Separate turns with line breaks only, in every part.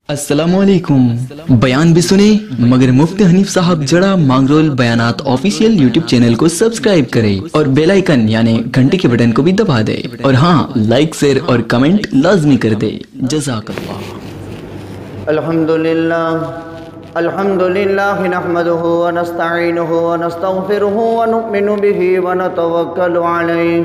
अस्सलामुअलैकुम। बयान भी सुने मगर मुफ्ती हनीफ साहब जड़ा मांगरोल बयानात ऑफिशियल यूट्यूब चैनल को सब्सक्राइब करें और बेल आइकन यानी घंटे के बटन को भी दबा दे और हाँ, लाइक शेयर और कमेंट लाजमी कर दे। जज़ाकल्लाह।
अल्हम्दुलिल्लाह नहमदुहु व नस्तईनुहु व नस्तगफिरुहु व नु'मिनु बिही व नतवक्कलु अलैहि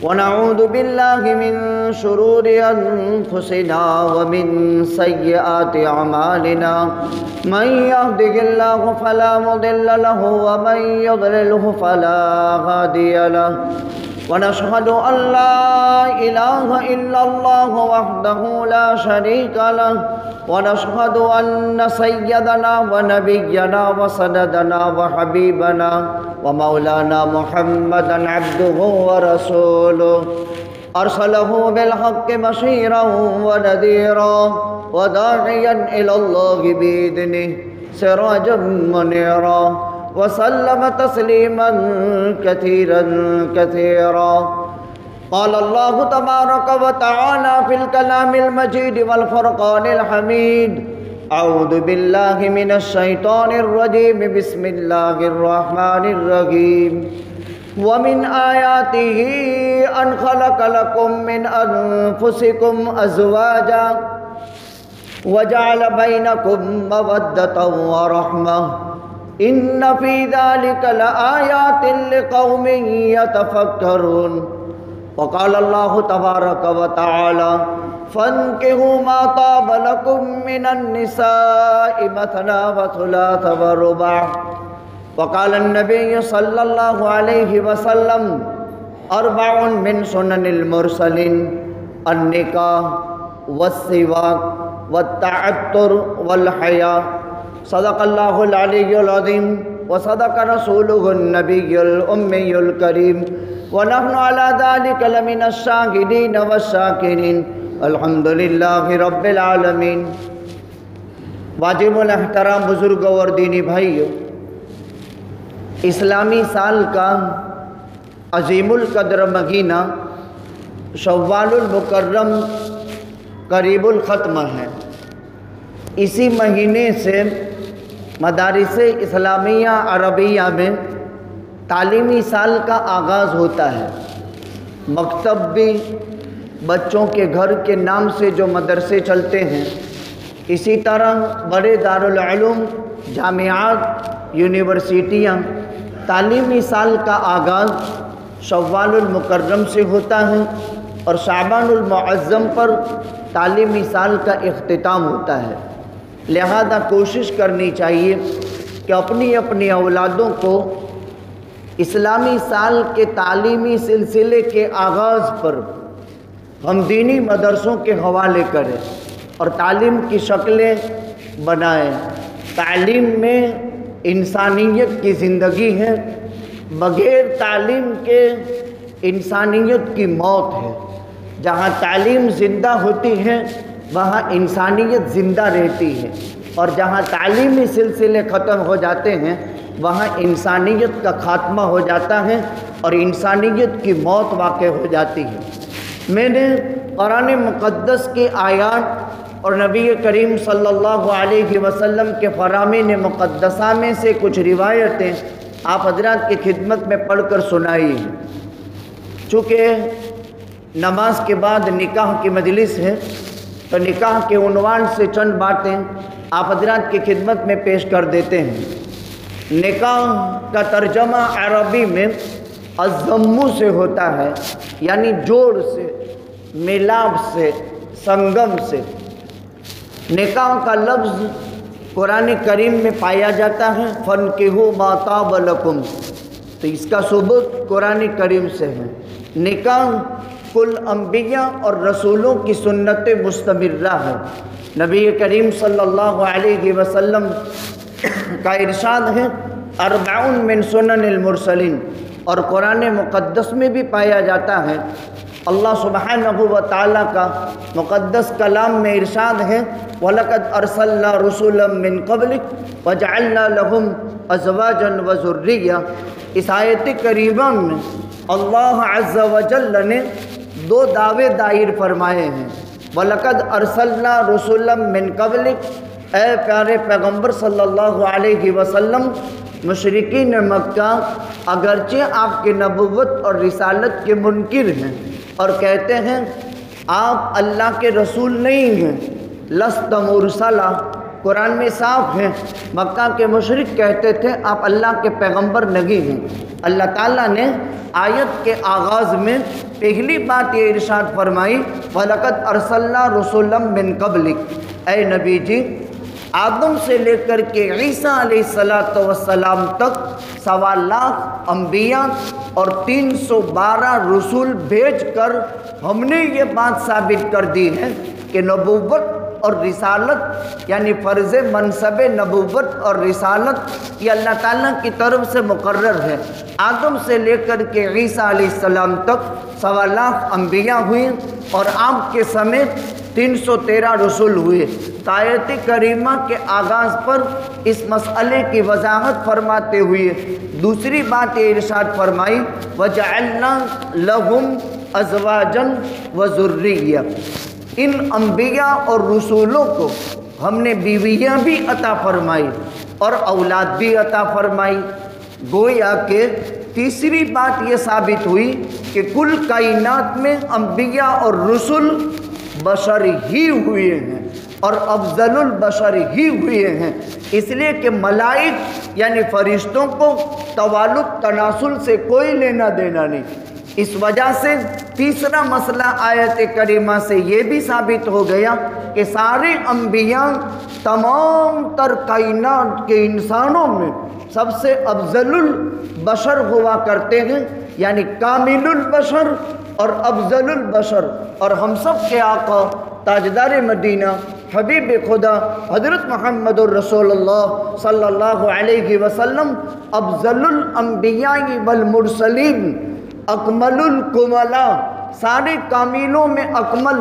व नऊज़ु बिल्लाहि मिन शुरूरि अनफुसिना व मिन सय्यिआति अमालिना मन यहदिहिल्लाहु फला मुदिल्ल लहु व मन युद्लिलहु फला हादिय लहु व नशहदु अन ला इलाहा इल्लल्लाह वहदहु ला शरीका लहु व नशहदु अन्न सय्यदना व नबिय्यना व सनदना व हबीबना व मौलाना मुहम्मदन अब्दुहु व रसूलुहु अरसलहु बिल हक़्क़ि बशीरन व नज़ीरा व दाइयन इलल्लाहि बिइज़निहि सिराजन मुनीरा व सल्लम तस्लीमन कसीरन कसीरा। क़ाल अल्लाहु तबारक व तआला फ़िल कलामिल मजीद वल फ़ुरक़ानिल हमीद। अऊज़ु बिल्लाहि मिनश शैतानिर रजीम। बिस्मिल्लाहिर रहमानिर रहीम। व मिन आयातिही अन खलक़ लकुम मिन अनफुसिकुम अज़वाजा व जअल बैनकुम मवद्दतन व रहमह इन्न फ़ी ज़ालिका लआयातिन लिक़ौमिन यतफ़क्करून। वक़ाल अल्लाहु तबारक व तआला फ़न्किहू मा ताब लकुम मिनन निसाइ मथना व थुलाथ व रुबा। वक़ाल अन्नबिय्यु सल्लल्लाहु अलैहि वसल्लम अर्बउन मिन सुननिल मुरसलिन अन्निकाह वस्सिवाक वत्तअत्तुर वल हया। सदक़ल्लाहुल अलिय्युल अज़ीम व सदक़ रसूलुहुन नबिय्युल उम्मियुल करीम व नहनु अला ज़ालिका लमिनश शाहिदीन वश्शाकिरीन। अल्हम्दुलिल्लाहि रब्बिल आलमीन। वाजिबुल एहतराम बुजुर्ग और दीनी भाइयों, इस्लामी साल का अजीमुल कद्र महीना शव्वालुल मुकर्रम करीबुल ख़त्म है। इसी महीने से मदारिस इस्लामिया अरबिया में तालीमी साल का आगाज़ होता है। मकतब भी बच्चों के घर के नाम से जो मदरसे चलते हैं, इसी तरह बड़े दारुल उलूम, जामियात, यूनिवर्सिटियाँ तालीमी साल का आगाज़ शव्वालुल मुकर्रम से होता है और शाबानुल मुअज़्ज़म पर तालीमी साल का इख्तिताम होता है। लिहाजा कोशिश करनी चाहिए कि अपनी अपनी औलादों को इस्लामी साल के तालीमी सिलसिले के आगाज़ पर हम दीनी मदरसों के हवाले करें और तालीम की शक्लें बनाएं। तालीम में इंसानियत की ज़िंदगी है, बग़ैर तालीम के इंसानियत की मौत है। जहाँ तालीम ज़िंदा होती है वहाँ इंसानियत ज़िंदा रहती है और जहाँ तालीमी सिलसिले ख़त्म हो जाते हैं वहाँ इंसानियत का ख़ात्मा हो जाता है और इंसानियत की मौत वाक़ हो जाती है। मैंने कुरान मुक़द्दस की आयात और नबी करीम सल्लल्लाहु अलैहि वसल्लम के फ़रामीन मुक़द्दसा में से कुछ रिवायतें आप हज़रात की खिदमत में पढ़कर सुनाई हैं। चूँकि नमाज के बाद निकाह की मजलिस है तो निकाह के उन्वान से चंद बातें आप हज़रात की खिदमत में पेश कर देते हैं। निकाह का तर्जमा अरबी में अज़्ज़म्मु से होता है, यानी जोड़ से, मिलाप से, संगम से। निकाह का लफ्ज़ कुरान करीम में पाया जाता है फ़न्किहू मा ताब लकुम, तो इसका सबूत कुरान करीम से है। निकाह कुल अंबिया और रसूलों की सुन्नत मुस्तमिर्रा है। नबी करीम सल्लल्लाहु अलैहि वसल्लम का इरशाद है अर्बउन मिन सुननिल मुरसलिन, और कुरान मुक़द्दस में भी पाया जाता है। अल्लाह सुब्हानहु व तआला का मुक़द्दस कलाम में इरशाद है वलक़द अरसलना रुसुलन मिन क़ब्लिक व जअलना लहुम अज़वाजन व ज़ुर्रिय्या। इस आयत करीमा में अल्लाह अज़्ज़ व जल्ल ने दो दावे दायर फरमाए हैं। वलक़द अरसलना रसूलन मिन क़ब्लिक, ए प्यारे पैगम्बर सल्लल्लाहु अलैहि वसल्लम, मुशरिकीन मक्का अगरचे आपके नबुव्वत और रिसालत के मुनकिर हैं और कहते हैं आप अल्लाह के रसूल नहीं हैं, लस्त मुरसला, कुरान में साफ है। मक्का के मुशरिक कहते थे आप अल्लाह के पैगंबर नहीं हैं। अल्लाह ताला ने आयत के आगाज़ में पहली बात ये इरशाद फरमाई, वलक़द अरसलना रसूलन मिन क़ब्लिक, ऐ नबी जी आदम से लेकर के ईसा अलैहिस्सलातु वस्सलाम तक 1.25 लाख अम्बिया और 312 रसूल भेज कर हमने ये बात साबित कर दी है कि नबुव्वत और रिसालत यानी फ़र्ज़ मनसब नबुव्वत और रिसालत ये अल्लाह ताला की तरफ से मुकर्रर है। आदम से लेकर के ईसा अलैहिस्सलाम तक 1.25 लाख अम्बिया हुए और आपके समेत 313 रसूल हुए। आयत करीमा के आगाज़ पर इस मसले की वजाहत फरमाते हुए दूसरी बात ये इरशाद फरमाई, वजअलना लहुम अज़वाजन व ज़ुर्रिय्या, इन अम्बिया और रसूलों को हमने बीवियाँ भी अता फरमाई और औलाद भी अता फरमाई। गोया के तीसरी बात ये साबित हुई कि कुल कायनात में अम्बिया और रसूल बशर ही हुए हैं और अफजलुल बशर ही हुए हैं, इसलिए कि मलाइक यानी फरिश्तों को तवालुक तनासुल से कोई लेना देना नहीं। इस वजह से तीसरा मसला आयत करीमा से ये भी साबित हो गया कि सारे अम्बिया तमाम तर कायनात के इंसानों में सबसे अफजलुल बशर हुआ करते हैं, यानी कामिलुल बशर और अफजलुल बशर। और हम सब के आका ताजदार मदीना हबीब खुदा हज़रत मुहम्मदुर रसूलुल्लाह सल्लल्लाहु अलैहि वसल्लम अफजलुल अंबिया वल मुरसलीन अकमलुल कुमला, सारे कामिलों में अकमल,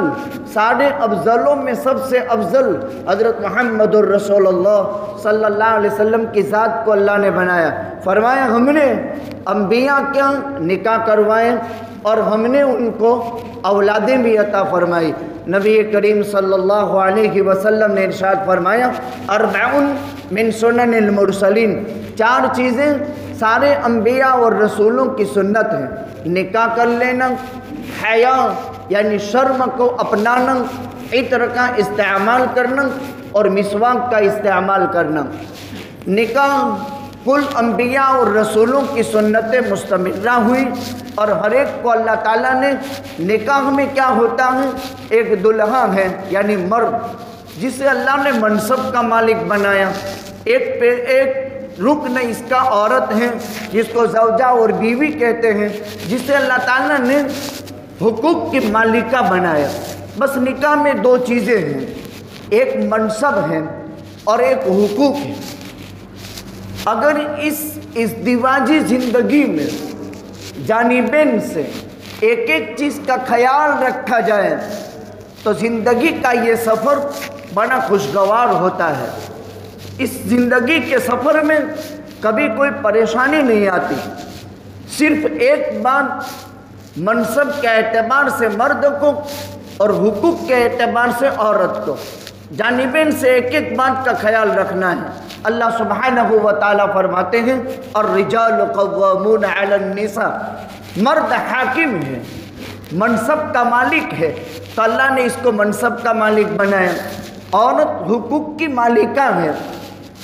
सारे अफजलों में सबसे अफजल हज़रत मुहम्मदुर रसूलुल्लाह सल्लल्लाहु अलैहि वसल्लम की ज़ात को अल्लाह ने बनाया। फरमाया हमने अंबिया क्या निकाह करवाएं और हमने उनको औलादें भी अता फरमाई। नबी करीम सल्लल्लाहु अलैहि वसल्लम ने इरशाद फरमाया, अरबउन मिन सुननिल मुरसलीन, 4 चीज़ें सारे अंबिया और रसूलों की सुन्नत है। निकाह कर लेना, हया यानी शर्म को अपनाना, इत्र का इस्तेमाल करना और मिसवाक का इस्तेमाल करना। निकाह कुल अंबिया और रसूलों की सुन्नतें मुस्तमिर्रा हुई और हर एक को अल्लाह ताला ने निकाह में क्या होता है, एक दुल्हा है यानी मर्द जिसे अल्लाह ने मनसब का मालिक बनाया, एक पे एक रुकन इसका औरत है जिसको ज़ौजा और बीवी कहते हैं, जिसे अल्लाह ताला ने हुकूक की मालिका बनाया। बस निकाह में 2 चीज़ें हैं, एक मनसब है और एक हुकूक है। अगर इस इज़्दिवाजी ज़िंदगी में जानिबैन से एक एक चीज़ का ख्याल रखा जाए तो ज़िंदगी का ये सफ़र बड़ा खुशगवार होता है। इस ज़िंदगी के सफ़र में कभी कोई परेशानी नहीं आती। सिर्फ एक बात मनसब के एतबार से मर्द को और हुकूक के एतबार से औरत को जानिबैन से एक एक बात का ख्याल रखना है। अल्लाह सुब्हानहु व तआला फरमाते हैं, और रिजालु क़व्वामून अलन निसा, मर्द हाकिम है, मनसब का मालिक है, तो अल्लाह ने इसको मनसब का मालिक बनाया। औरत हुकूक की मालिका है।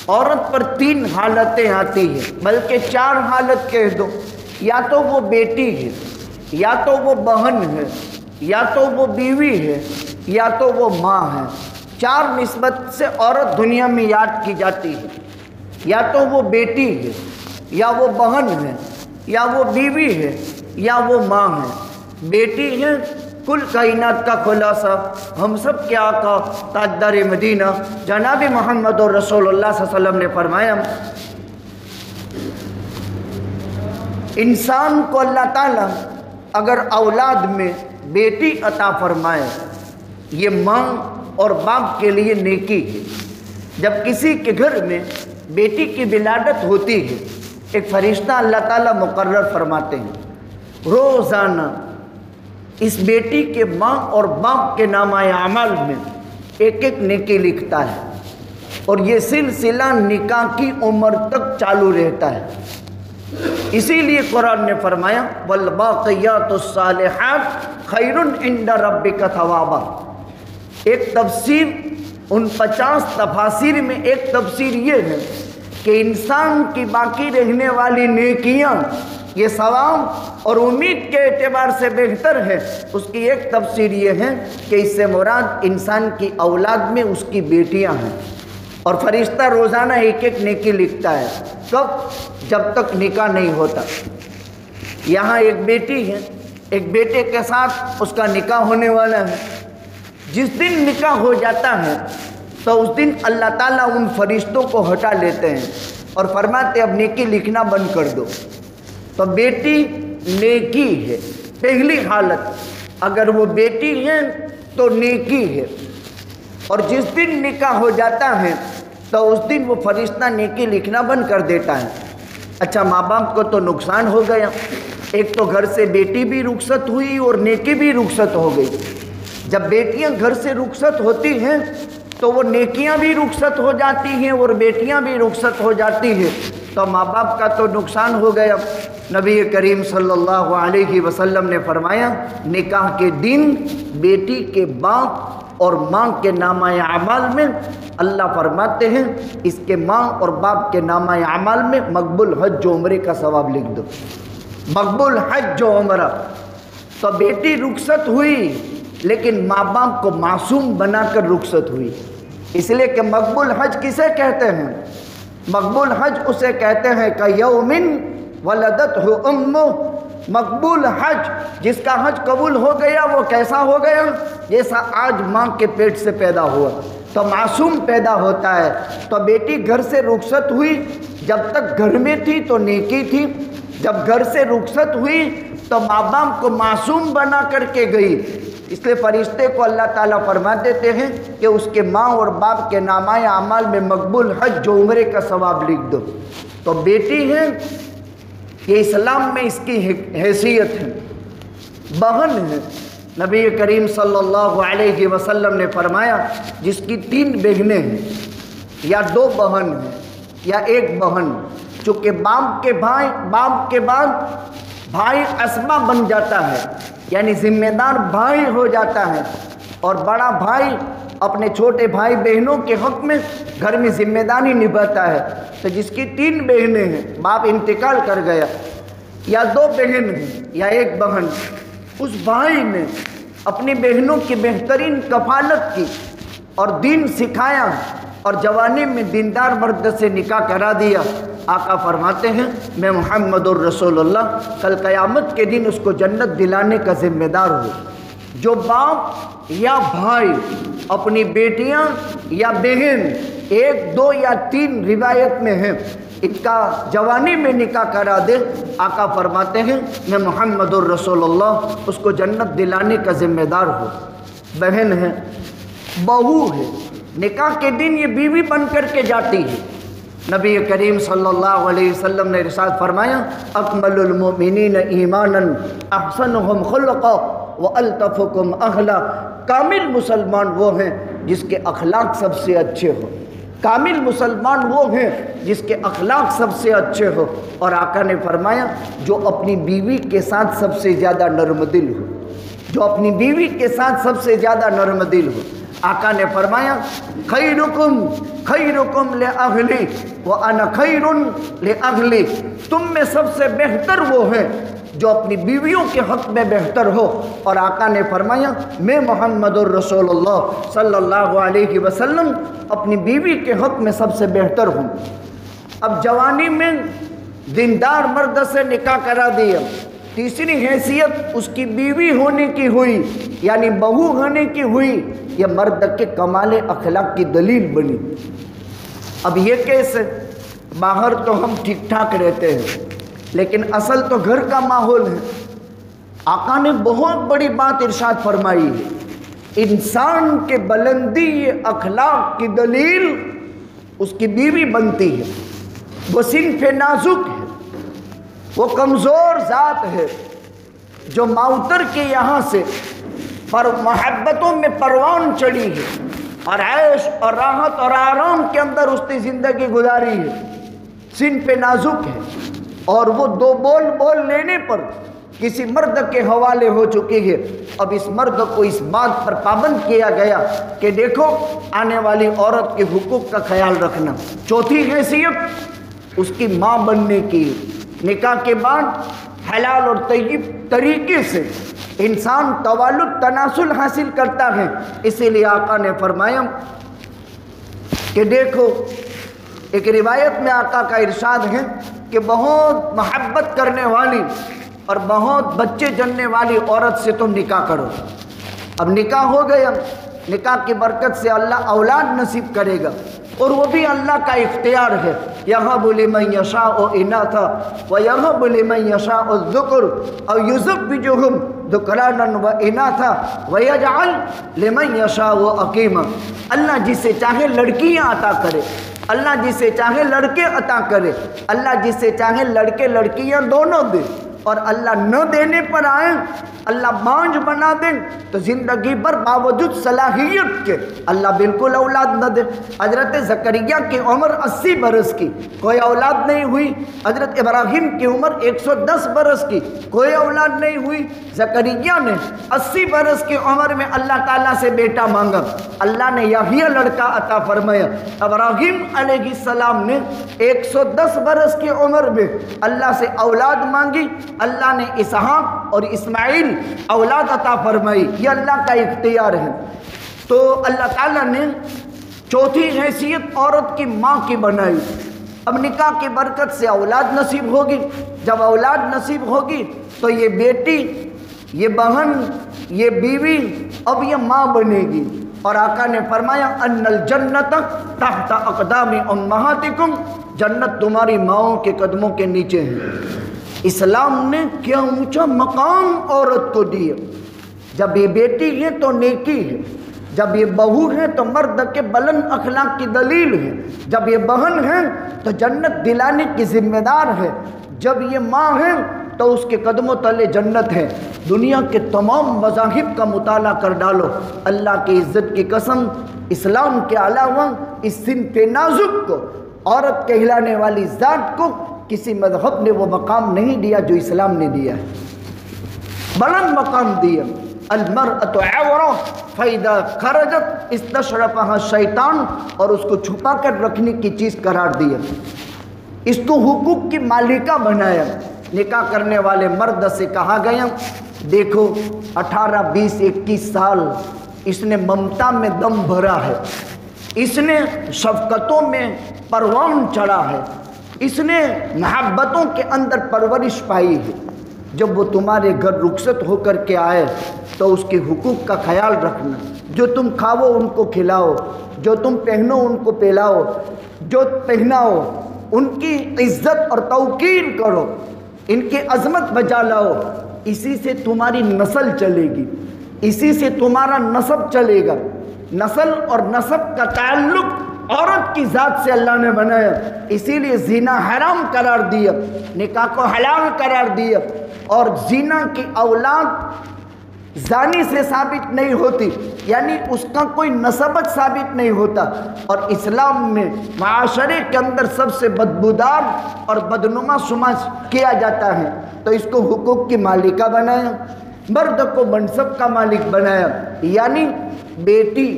औरत पर 3 हालतें आती हैं, बल्कि 4 हालत कह दो, या तो वो बेटी है, या तो वो बहन है, या तो वो बीवी है, या तो वो माँ है। 4 निस्बत से औरत दुनिया में याद की जाती है, या तो वो बेटी है, या वो बहन है, या वो बीवी है, या वो माँ है। बेटी है कुल कायनात का खुलासा, हम सब के आका ताजदार मदीना जनाब मोहम्मद और रसूलुल्लाह सल्लल्लाहु अलैहि वसल्लम ने फरमाया, इंसान को अल्लाह ताला अगर औलाद में बेटी अता फरमाए, ये माँ और बाप के लिए नेकी है। जब किसी के घर में बेटी की विलादत होती है, एक फरिश्ता अल्लाह ताला मुकर्रर फरमाते हैं, रोज़ाना اس بیٹی کے ماں اور باپ کے نامہ اعمال میں ایک ایک نیکی لکھتا ہے، اور یہ سلسلہ نکاح کی عمر تک چالو رہتا ہے۔ اسی لیے قرآن نے فرمایا والباقیات الصالحات خیر عند ربک ثوابا۔ ایک تفسیر ان 50 تفاسیر میں ایک تفسیر یہ ہے کہ انسان کی باقی رہنے والی نیکیاں یہ ثواب اور امید کے اعتبار سے بہتر ہے۔ اس کی ایک تفسیر یہ ہے کہ اس سے مراد انسان کی اولاد میں اس کی بیٹیاں ہیں، اور فرشتہ روزانہ ایک ایک نیکی لکھتا ہے۔ کب؟ جب تک نکاح نہیں ہوتا۔ یہاں ایک بیٹی ہے، ایک بیٹے کے ساتھ اس کا نکاح ہونے والا ہے۔ جس دن نکاح ہو جاتا ہے تو اس دن اللہ تعالیٰ ان فرشتوں کو ہٹا لیتے ہیں اور فرماتے اب نیکی لکھنا بند کر دو۔ تو بیٹی نیکی ہے، پہلی حالت اگر وہ بیٹی ہے تو نیکی ہے، اور جس دن نکاح ہو جاتا ہے تو اس دن وہ فرشتہ نیکی لکھنا بند کر دیتا ہے۔ اچھا، ماں باپ کو تو نقصان ہو گیا، ایک تو گھر سے بیٹی بھی رخصت ہوئی اور نیکی بھی رخصت ہو گئی۔ جب بیٹیاں گھر سے رخصت ہوتی ہیں تو وہ نیکیاں بھی رخصت ہو جاتی ہیں اور بیٹیاں بھی رخصت ہو جاتی ہیں، تو ماں باپ کا تو نقصان ہو گیا۔ نبی کریم صلی اللہ علیہ وسلم نے فرمایا نکاح کے دن بیٹی کے باپ اور ماں کے نامہ اعمال میں اللہ فرماتے ہیں اس کے ماں اور باپ کے نامہ اعمال میں مقبول حج و عمرے کا ثواب لکھ دو، مقبول حج و عمرہ۔ تو بیٹی رخصت ہوئی لیکن ماں باپ کو معصوم بنا کر رخصت ہوئی، اس لیے کہ مقبول حج کسے کہتے ہیں؟ مقبول حج اسے کہتے ہیں کہ یومن ولدتہ امہ، مقبول حج جس کا حج قبول ہو گیا وہ کیسا ہو گیا؟ جیسا آج ماں کے پیٹ سے پیدا ہوا، تو معصوم پیدا ہوتا ہے۔ تو بیٹی گھر سے رخصت ہوئی، جب تک گھر میں تھی تو نیکی تھی، جب گھر سے رخصت ہوئی تو ماں باپ کو معصوم بنا کر کے گئی، اس لیے فرشتے کو اللہ تعالیٰ فرما دیتے ہیں کہ اس کے ماں اور باپ کے نامہ اعمال میں مقبول حج و عمرے کا ثواب لکھ دو۔ تو بیٹی ہے یہ اسلام میں اس کی حیثیت ہے، بہن ہے۔ نبی کریم صلی اللہ علیہ وسلم نے فرمایا جس کی 3 بہنیں ہیں یا 2 بہن ہیں یا 1 بہن، چونکہ باپ کے بعد بھائی اسبہ بن جاتا ہے، یعنی ذمہ دار بھائی ہو جاتا ہے، اور بڑا بھائی اپنے چھوٹے بھائی بہنوں کے حق میں گھر میں ذمہ داری نبھاتا ہے۔ تو جس کی 3 بہنیں ہیں، باپ انتقال کر گیا، یا 2 بہن ہیں یا 1 بہن، اس بھائی نے اپنی بہنوں کی بہترین کفالت کی اور دین سکھایا اور جوانی میں دیندار مرد سے نکاح کرا دیا۔ آقا فرماتے ہیں میں محمد الرسول اللہ کل قیامت کے دن اس کو جنت دلانے کا ذمہ دار ہوں۔ جو باپ یا بھائی اپنی بیٹیاں یا بہن 1، 2 یا 3 روایت میں ہیں ان کا جوانی میں نکاح کرا دے، آقا فرماتے ہیں میں محمد الرسول اللہ اس کو جنت دلانے کا ذمہ دار ہوں۔ بہن ہے، بہو ہے، نکاح کے دن یہ بیوی بن کر کے جاتی ہے۔ نبی کریم صلی اللہ علیہ وسلم نے ارشاد فرمایا اکمل المؤمنین ایمانا احسنہم خلقا والطفکم اخلا، کامل مسلمان وہ ہیں جس کے اخلاق سب سے اچھے ہو، کامل مسلمان وہ ہیں جس کے اخلاق سب سے اچھے ہو۔ اور آقا نے فرمایا جو اپنی بیوی کے ساتھ سب سے زیادہ نرم دل ہو، جو اپنی بیوی کے ساتھ سب سے زیادہ نرم دل ہو۔ آقا نے فرمایا خیرکم خیرکم لأہلی وانا خیر لأہلی، تم میں سب سے بہتر وہ ہے جو اپنی بیویوں کے حق میں بہتر ہو۔ اور آقا نے فرمایا میں محمد الرسول اللہ صلی اللہ علیہ وسلم اپنی بیوی کے حق میں سب سے بہتر ہوں۔ اب جوانی میں دیندار مرد سے نکاح کرا دیا، تیسری حیثیت اس کی بیوی ہونے کی ہوئی، یعنی بہو ہونے کی ہوئی، یہ مرد کے کمال اخلاق کی دلیل بنی۔ اب یہ کیسے؟ باہر تو ہم ٹھیک ٹھاک رہتے ہیں لیکن اصل تو گھر کا ماحول ہے۔ آقا نے بہت بڑی بات ارشاد فرمائی ہے، انسان کے بلندی یہ اخلاق کی دلیل اس کی بیوی بنتی ہے۔ وہ صنف نازک ہے، وہ کمزور ذات ہے، جو माउतर के यहाँ से पर मोहब्बतों में परवान चढ़ी है और ऐश और राहत और आराम के अंदर उसने ज़िंदगी गुजारी है, सिन पे नाजुक है और वो दो बोल लेने पर किसी मर्द के हवाले हो चुकी है। अब इस मर्द को इस बात पर पाबंद किया गया कि देखो आने वाली औरत के हुकूक का ख्याल रखना। चौथी हैसियत उसकी माँ बनने की। निकाह के बाद हलाल और तय्यब तरीके से इंसान तवालुद तनासुल हासिल करता है। इसीलिए आका ने फरमाया कि देखो, एक रिवायत में आका का इरशाद है कि बहुत मोहब्बत करने वाली और बहुत बच्चे जन्ने वाली औरत से तुम निकाह करो। अब निकाह हो गया, निकाह की बरकत से अल्लाह औलाद नसीब करेगा और वो भी अल्लाह का इख्तियार है। यहबु लिमन यशाउ इनाथा व यहबु लिमन यशाउ ज़ुकुर औ युज़व्विजुहुम ज़ुकरानन व इनाथा व यजअल लिमन यशाउ अकीमा। अल्लाह जिसे चाहे लड़कियां अता करे, अल्लाह जिसे चाहे लड़के अता करे, अल्लाह जिसे चाहे लड़के लड़कियां दोनों दे, और अल्लाह न देने पर आए, अल्लाह बांझ बना दे तो ज़िंदगी भर बावजूद सलाहियत के अल्लाह बिल्कुल औलाद न दे। हज़रत ज़करिया की उम्र 80 बरस की, कोई औलाद नहीं हुई। हज़रत इब्राहीम की उम्र 110 बरस की, कोई औलाद नहीं हुई। ज़करिया ने 80 बरस की उम्र में अल्लाह ताला से बेटा मांगा, अल्लाह ने याहिया लड़का अता फरमाया। इब्राहीम अलैहिस्सलाम ने 110 बरस की उम्र में अल्लाह से औलाद मांगी, अल्लाह ने इसहाक और इस्माइल औलाद अता फरमाई। ये अल्लाह का इख्तियार है। तो अल्लाह ताला ने चौथी हैसियत औरत की माँ की बनाई। अब निकाह की बरकत से औलाद नसीब होगी। जब औलाद नसीब होगी तो ये बेटी, ये बहन, ये बीवी, अब ये माँ बनेगी। और आका ने फरमाया अन्नल जन्नत तहत अक़दामी उम्महातिकुम, जन्नत तुम्हारी माँओं के कदमों के नीचे है। इस्लाम ने क्या ऊंचा मकाम औरत को दिया। जब ये बेटी है तो नेकी है, जब ये बहू है तो मर्द के बुलंद अखलाक की दलील है, जब ये बहन है तो जन्नत दिलाने की जिम्मेदार है, जब ये माँ है तो उसके कदमों तले जन्नत है। दुनिया के तमाम मज़ाहिब का मुताला कर डालो, अल्लाह की इज़्ज़त की कसम, इस्लाम के अलावा इस सिन्फ़े नाजुक को, औरत कहलाने वाली ज़ात को किसी मज़हब ने वो मकाम नहीं दिया जो इस्लाम ने दिया है। बुलंद मकाम दिया। अलमरअतु औरा फ़इज़ा खरजत इस्तशरफ़हा शैतान, और उसको छुपा कर रखने की चीज़ करार दिया। इसको हुकूक की मालिका बनाया। निकाह करने वाले मर्द से कहा गया देखो 18, 20, 21 साल इसने ममता में दम भरा है, इसने शफ़क़तों में परवान चढ़ा है, इसने मोहब्बतों के अंदर परवरिश पाई है। जब वो तुम्हारे घर रुखसत होकर के आए तो उसके हुकूक का ख्याल रखना। जो तुम खाओ उनको खिलाओ, जो तुम पहनो उनको पहनाओ, जो पहनाओ उनकी इज्जत और तौकीर करो, इनकी अजमत बजा लाओ। इसी से तुम्हारी नस्ल चलेगी, इसी से तुम्हारा नसब चलेगा। नस्ल और नसब का ताल्लुक औरत की ज़ात से अल्लाह ने बनाया, इसीलिए ज़िना हराम करार दिया, निकाह को हलाल करार दिया। और ज़िना की औलाद ज़ानी से साबित नहीं होती, यानी उसका कोई नसबत साबित नहीं होता। और इस्लाम में माशरे के अंदर सबसे बदबूदार और बदनुमा शुमार किया जाता है, तो इसको हुकूक की मालिका बनाया, मर्द को मनसब का मालिक बनाया। यानी बेटी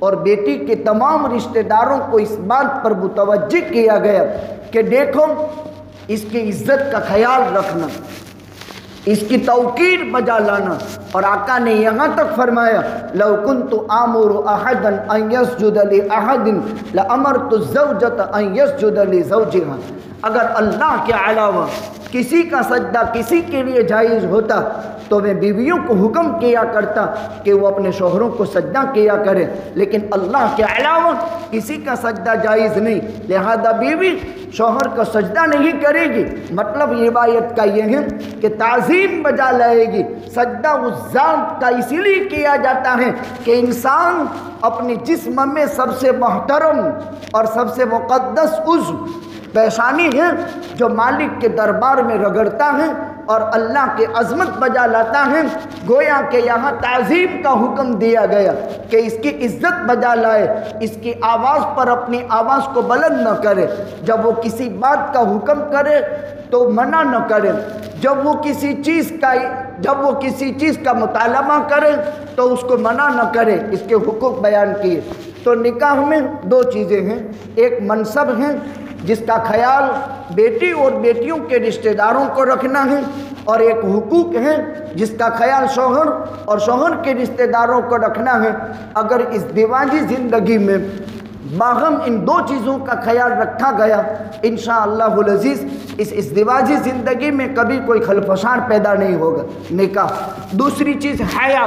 और बेटी के तमाम रिश्तेदारों को इस बात पर मुतवज्जे किया गया कि देखो इसकी इज्जत का ख्याल रखना, इसकी तौकीर बजा लाना। और आका ने यहाँ तक फरमाया लौ कुन्तु आमुरु अहदन अन यस्जुद लि अहदिन लअमरतु ज़ौजत अन यस्जुद लि ज़ौजिहा। अगर अल्लाह के अलावा किसी का सजदा किसी के लिए जायज़ होता तो मैं बीवियों को हुक्म किया करता कि वो अपने शोहरों को सजदा किया करें, लेकिन अल्लाह के अलावा किसी का सजदा जायज़ नहीं, लिहाजा बीवी शोहर का सजदा नहीं करेगी। मतलब रिवायत का ये है कि ताज़ीम बजा लाएगी। सजदा उस ज़ात का इसीलिए किया जाता है कि इंसान अपने जिस्म में सबसे मोहतरम और सबसे मुक़द्दस उज़्व पेशानी है जो मालिक के दरबार में रगड़ता है, اور اللہ کی عظمت بجا لاتا ہے۔ گویا کہ یہاں تعظیم کا حکم دیا گیا کہ اس کی عزت بجا لائے، اس کی آواز پر اپنی آواز کو بلند نہ کرے، جب وہ کسی بات کا حکم کرے تو منع نہ کرے، جب وہ کسی چیز کا مطالبہ کرے تو اس کو منع نہ کرے، اس کے حقوق بیان کیے۔ تو نکاح میں دو چیزیں ہیں، ایک منصب ہے جس کا خیال بیٹی اور بیٹیوں کے رشتہ داروں کو رکھنا ہے، اور ایک حقوق ہے جس کا خیال شوہر اور شوہر کے رشتہ داروں کو رکھنا ہے۔ اگر اس ازدواجی زندگی میں باہم ان دو چیزوں کا خیال رکھا گیا، انشاءاللہ العزیز اس ازدواجی زندگی میں کبھی کوئی خلفشار پیدا نہیں ہوگا۔ نکاح دوسری چیز حیا،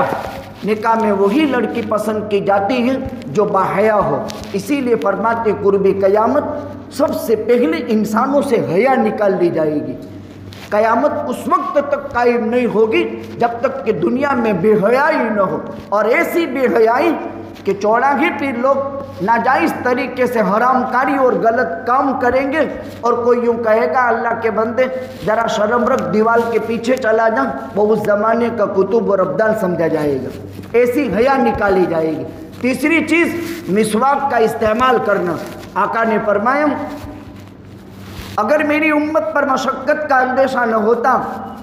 نکاح میں وہی لڑکی پسند کی جاتی ہے جو باحیا ہو، اسی لیے فرماتے قرب قیامت سب سے پہلے انسانوں سے حیا نکال لی جائے گی۔ قیامت اس وقت تک قائم نہیں ہوگی جب تک کہ دنیا میں بے حیائی نہ ہو، اور ایسی بے حیائی کہ چوراہے پہ لوگ ناجائز طریقے سے حرام کاری اور غلط کام کریں گے، اور کوئی یوں کہے گا اللہ کے بندے ذرا شرم رکھ دیوال کے پیچھے چلا جا، وہ اس زمانے کا کتب اور ابدال سمجھا جائے گا۔ ایسی حیا نکالی جائے گی۔ تیسری چیز مسواک کا استعمال کرنا۔ آقا نے فرمایا اگر میری امت پر مشقت کا اندیشہ نہ ہوتا،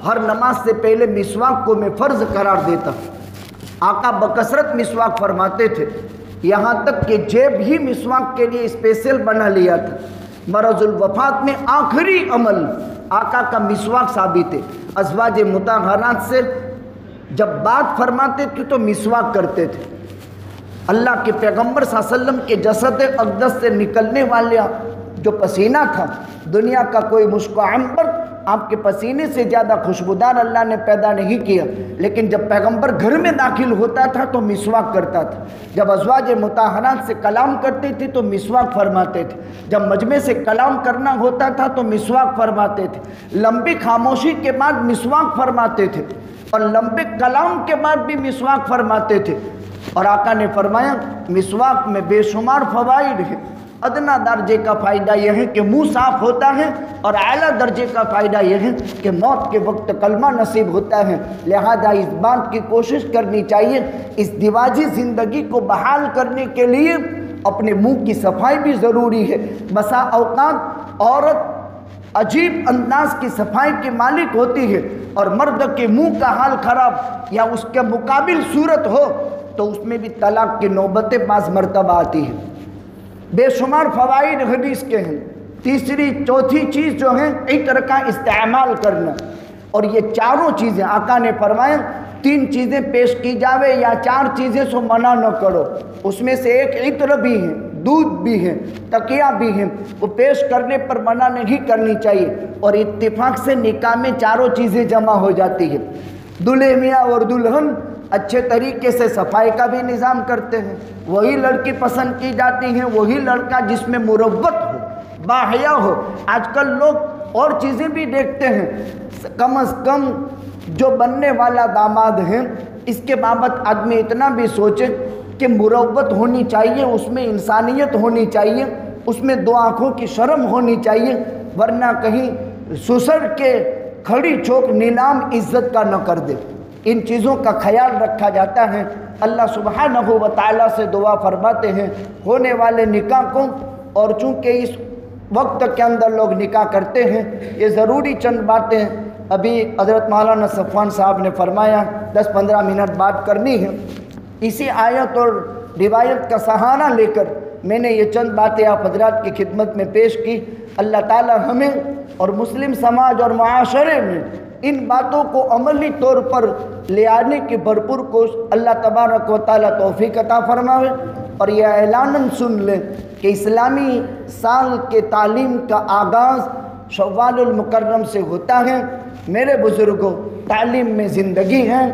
ہر نماز سے پہلے مسواک کو میں فرض قرار دیتا۔ آقا بکثرت مسواک فرماتے تھے، یہاں تک کہ جیب ہی مسواک کے لیے اسپیشل بنا لیا تھا۔ مرض الوفات میں آخری عمل آقا کا مسواک ثابت ہے۔ ازواج مطہرات سے جب بات فرماتے تھے تو مسواک کرتے تھے۔ اللہ کے پیغمبر صلی اللہ علیہ وسلم کے جسد اقدس سے نکلنے والا جو پسینہ تھا، دنیا کا کوئی مشک و عنبر آپ کے پسینے سے زیادہ خوشبودار اللہ نے پیدا نہیں کیا، لیکن جب پیغمبر گھر میں داخل ہوتا تھا تو مسواک کرتا تھا۔ جب ازواج مطہرات سے کلام کرتے تھے تو مسواک فرماتے تھے، جب مجمع سے کلام کرنا ہوتا تھا تو مسواک فرماتے تھے، لمبی خاموشی کے بعد مسواک فرماتے تھے، اور لمبے کلام کے بعد بھی مسواک فرماتے تھے۔ اور آقا نے فرمایا مسواک میں بے شمار فوائد ہیں۔ ادنا درجے کا فائدہ یہ ہے کہ منہ صاف ہوتا ہے، اور اعلیٰ درجے کا فائدہ یہ ہے کہ موت کے وقت کلمہ نصیب ہوتا ہے۔ لہذا اس بات کی کوشش کرنی چاہیے، اس ازدواجی زندگی کو بحال کرنے کے لیے اپنے منہ کی صفائی بھی ضروری ہے۔ بسا اوقات عورت عجیب انداز کی صفائی کی مالک ہوتی ہے، اور مرد کے منہ کا حال خراب یا اس کے مقابل صورت ہو تو اس میں بھی طلاق کی نوبتیں بعض مرتبہ آتی ہیں۔ بے شمار فوائد حدیث کے ہیں۔ تیسری چوتھی چیز جو ہے عطر کا استعمال کرنا، اور یہ چاروں چیزیں آقا نے فرمایا 3 چیزیں پیش کی جاوے یا 4 چیزیں سو منع نہ کرو، اس میں سے ایک عطر بھی ہے، دودھ بھی ہے، تکیہ بھی ہے، وہ پیش کرنے پر منع نہیں کرنی چاہیے۔ اور اتفاق سے نکاح میں چاروں چیزیں جمع ہو جاتی ہیں۔ دلہے میاں اور دلہن اچھے طریقے سے صفائی کا بھی نظام کرتے ہیں، وہی لڑکی پسند کی جاتی ہے، وہی لڑکا جس میں مروت ہو، باحیا ہو۔ آج کل لوگ اور چیزیں بھی دیکھتے ہیں، کم از کم جو بننے والا داماد ہے اس کے بابت آدمی اتنا بھی سوچے کہ مروت ہونی چاہیے، اس میں انسانیت ہونی چاہیے، اس میں 2 آنکھوں کی شرم ہونی چاہیے، ورنہ کہیں سسر کے کھڑی چوک نیلام عزت کا نہ کر دے۔ ان چیزوں کا خیال رکھا جاتا ہے۔ اللہ سبحانہ و تعالیٰ سے دعا فرماتے ہیں ہونے والے نکاح کو، اور چونکہ اس وقت کے اندر لوگ نکاح کرتے ہیں، یہ ضروری چند باتیں ابھی حضرت مولانا صفوان صاحب نے فرمایا 10-15 منٹ بات کرنی ہے۔ اسی آیت اور روایت کا سہارا لے کر میں نے یہ چند باتیں آپ حضرات کی خدمت میں پیش کی۔ اللہ تعالیٰ ہمیں اور مسلم سماج اور معاشرے میں ان باتوں کو عملی طور پر لے آنے کی بھرپور کوشش اللہ تبارک و تعالیٰ توفیق عطا فرمائے۔ اور یہ اعلاناً سن لیں کہ اسلامی سال کے تعلیم کا آغاز شوال المکرم سے ہوتا ہے۔ میرے بزرگوں، تعلیم میں زندگی ہے،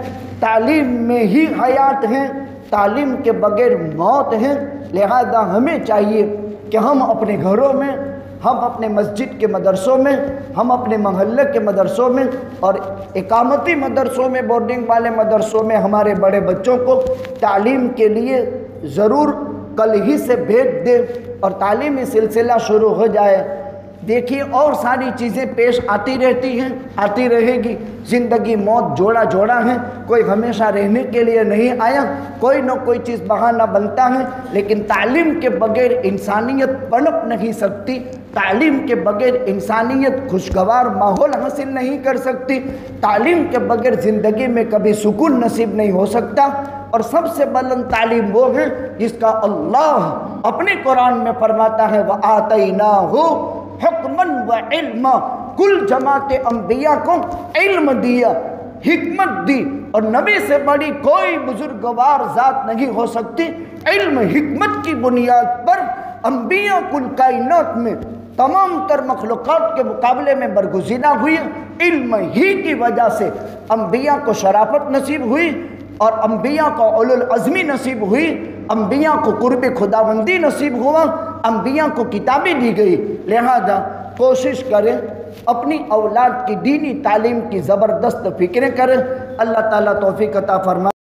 تعلیم میں ہی حیات ہے، تعلیم کے بغیر موت ہے۔ لہذا ہمیں چاہیے کہ ہم اپنے گھروں میں، ہم اپنے مسجد کے مدرسوں میں، ہم اپنے محلے کے مدرسوں میں اور اقامتی مدرسوں میں، بورڈنگ والے مدرسوں میں ہمارے بڑے بچوں کو تعلیم کے لیے ضرور کل ہی سے بھیج دیں، اور تعلیمی سلسلہ شروع ہو جائے۔ دیکھیے اور ساری چیزیں پیش آتی رہتی ہیں، آتی رہے گی۔ زندگی موت جوڑا جوڑا ہے، کوئی ہمیشہ رہنے کے لیے نہیں آیا، کوئی نہ کوئی چیز بہانہ بنتا ہے، لیکن تعلیم کے بغیر انسانیت پنپ نہیں سکتی، تعلیم کے بغیر انسانیت خوشگوار ماحول حاصل نہیں کر سکتی، تعلیم کے بغیر زندگی میں کبھی سکون نصیب نہیں ہو سکتا۔ اور سب سے بلند تعلیم وہ ہے جس کا اللہ اپنے قرآن میں فرماتا ہے وَآتَيْنَاهُ حُکْمًا وَعِلْمًا، کل جماعت انبیاء کو علم دیا، حکمت دی، اور نبی سے بڑی کوئی بزرگوار ذات نہیں ہو سکتی۔ علم حکمت کی بنیاد پر انبیاء کل کائنات میں تمام تر مخلوقات کے مقابلے میں برگزیدہ ہوئی۔ علم ہی کی وجہ سے انبیاء کو شرافت نصیب ہوئی، اور انبیاء کو اولو العزمی نصیب ہوئی، انبیاء کو قرب خداوندی نصیب ہوا، انبیاء کو کتابیں دی گئی۔ لہذا کوشش کریں اپنی اولاد کی دینی تعلیم کی زبردست فکریں کریں۔ اللہ تعالیٰ توفیق عطا فرمائے۔